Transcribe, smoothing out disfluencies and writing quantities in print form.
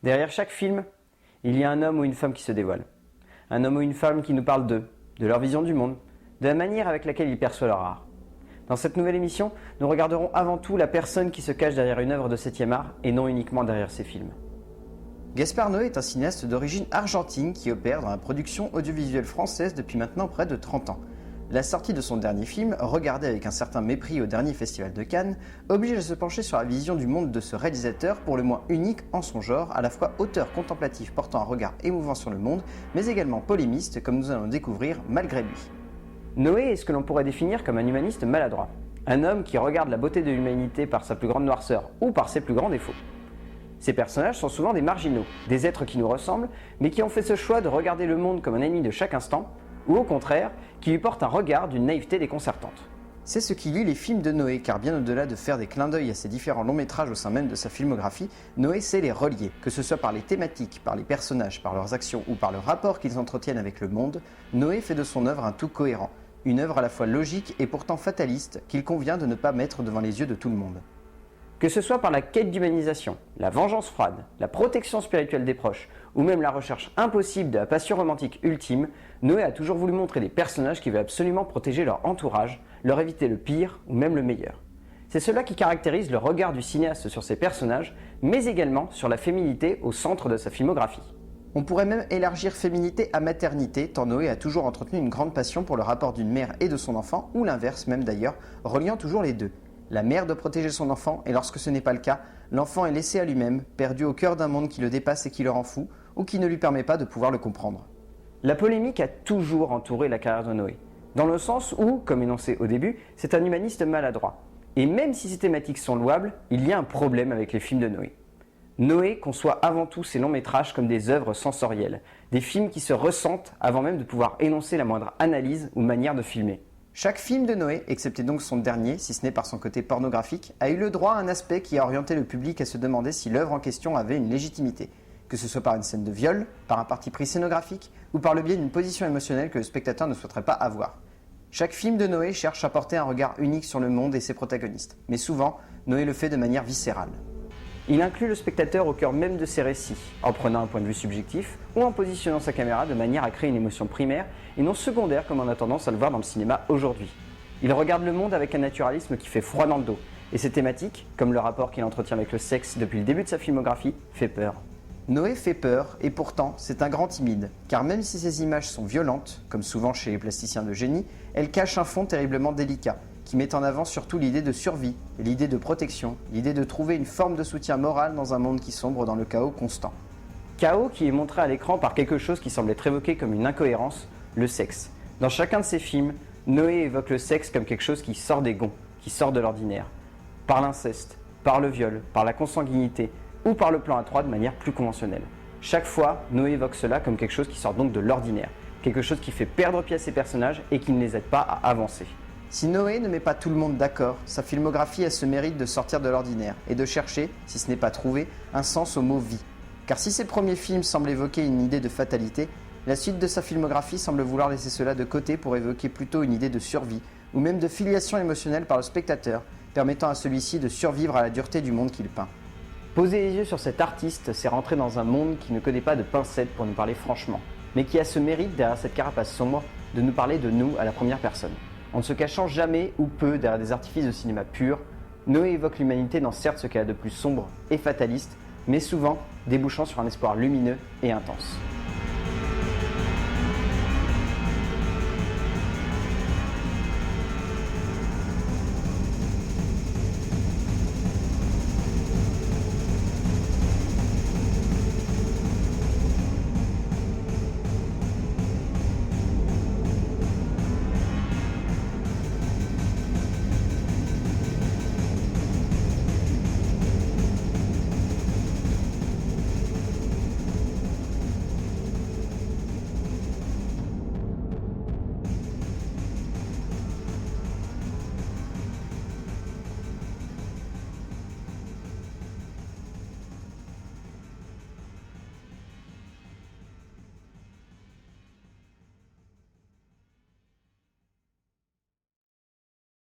Derrière chaque film, il y a un homme ou une femme qui se dévoile. Un homme ou une femme qui nous parle d'eux, de leur vision du monde, de la manière avec laquelle ils perçoivent leur art. Dans cette nouvelle émission, nous regarderons avant tout la personne qui se cache derrière une œuvre de 7e art et non uniquement derrière ses films. Gaspard Noé est un cinéaste d'origine argentine qui opère dans la production audiovisuelle française depuis maintenant près de 30 ans. La sortie de son dernier film, regardé avec un certain mépris au dernier festival de Cannes, oblige à se pencher sur la vision du monde de ce réalisateur pour le moins unique en son genre, à la fois auteur contemplatif portant un regard émouvant sur le monde, mais également polémiste comme nous allons le découvrir malgré lui. Noé est ce que l'on pourrait définir comme un humaniste maladroit. Un homme qui regarde la beauté de l'humanité par sa plus grande noirceur ou par ses plus grands défauts. Ces personnages sont souvent des marginaux, des êtres qui nous ressemblent, mais qui ont fait ce choix de regarder le monde comme un ennemi de chaque instant, ou au contraire, qui lui portent un regard d'une naïveté déconcertante. C'est ce qui lie les films de Noé, car bien au-delà de faire des clins d'œil à ses différents longs métrages au sein même de sa filmographie, Noé sait les relier, que ce soit par les thématiques, par les personnages, par leurs actions ou par le rapport qu'ils entretiennent avec le monde. Noé fait de son œuvre un tout cohérent, une œuvre à la fois logique et pourtant fataliste qu'il convient de ne pas mettre devant les yeux de tout le monde. Que ce soit par la quête d'humanisation, la vengeance froide, la protection spirituelle des proches, ou même la recherche impossible de la passion romantique ultime, Noé a toujours voulu montrer des personnages qui veulent absolument protéger leur entourage, leur éviter le pire ou même le meilleur. C'est cela qui caractérise le regard du cinéaste sur ces personnages, mais également sur la féminité au centre de sa filmographie. On pourrait même élargir féminité à maternité, tant Noé a toujours entretenu une grande passion pour le rapport d'une mère et de son enfant, ou l'inverse même d'ailleurs, reliant toujours les deux. La mère doit protéger son enfant, et lorsque ce n'est pas le cas, l'enfant est laissé à lui-même, perdu au cœur d'un monde qui le dépasse et qui le rend fou, ou qui ne lui permet pas de pouvoir le comprendre. La polémique a toujours entouré la carrière de Noé, dans le sens où, comme énoncé au début, c'est un humaniste maladroit. Et même si ces thématiques sont louables, il y a un problème avec les films de Noé. Noé conçoit avant tout ses longs métrages comme des œuvres sensorielles, des films qui se ressentent avant même de pouvoir énoncer la moindre analyse ou manière de filmer. Chaque film de Noé, excepté donc son dernier, si ce n'est par son côté pornographique, a eu le droit à un aspect qui a orienté le public à se demander si l'œuvre en question avait une légitimité, que ce soit par une scène de viol, par un parti pris scénographique, ou par le biais d'une position émotionnelle que le spectateur ne souhaiterait pas avoir. Chaque film de Noé cherche à porter un regard unique sur le monde et ses protagonistes, mais souvent, Noé le fait de manière viscérale. Il inclut le spectateur au cœur même de ses récits, en prenant un point de vue subjectif ou en positionnant sa caméra de manière à créer une émotion primaire et non secondaire comme on a tendance à le voir dans le cinéma aujourd'hui. Il regarde le monde avec un naturalisme qui fait froid dans le dos, et ses thématiques, comme le rapport qu'il entretient avec le sexe depuis le début de sa filmographie, fait peur. Noé fait peur, et pourtant, c'est un grand timide, car même si ces images sont violentes, comme souvent chez les plasticiens de génie, elles cachent un fond terriblement délicat, qui met en avant surtout l'idée de survie, l'idée de protection, l'idée de trouver une forme de soutien moral dans un monde qui sombre dans le chaos constant. Chaos qui est montré à l'écran par quelque chose qui semble être évoqué comme une incohérence, le sexe. Dans chacun de ses films, Noé évoque le sexe comme quelque chose qui sort des gonds, qui sort de l'ordinaire. Par l'inceste, par le viol, par la consanguinité, ou par le plan A3 de manière plus conventionnelle. Chaque fois, Noé évoque cela comme quelque chose qui sort donc de l'ordinaire, quelque chose qui fait perdre pied à ses personnages et qui ne les aide pas à avancer. Si Noé ne met pas tout le monde d'accord, sa filmographie a ce mérite de sortir de l'ordinaire et de chercher, si ce n'est pas trouver, un sens au mot « vie ». Car si ses premiers films semblent évoquer une idée de fatalité, la suite de sa filmographie semble vouloir laisser cela de côté pour évoquer plutôt une idée de survie, ou même de filiation émotionnelle par le spectateur, permettant à celui-ci de survivre à la dureté du monde qu'il peint. Poser les yeux sur cet artiste, c'est rentrer dans un monde qui ne connaît pas de pincettes pour nous parler franchement, mais qui a ce mérite derrière cette carapace sombre de nous parler de nous à la première personne. En ne se cachant jamais ou peu derrière des artifices de cinéma pur, Noé évoque l'humanité dans certes ce qu'elle a de plus sombre et fataliste, mais souvent débouchant sur un espoir lumineux et intense.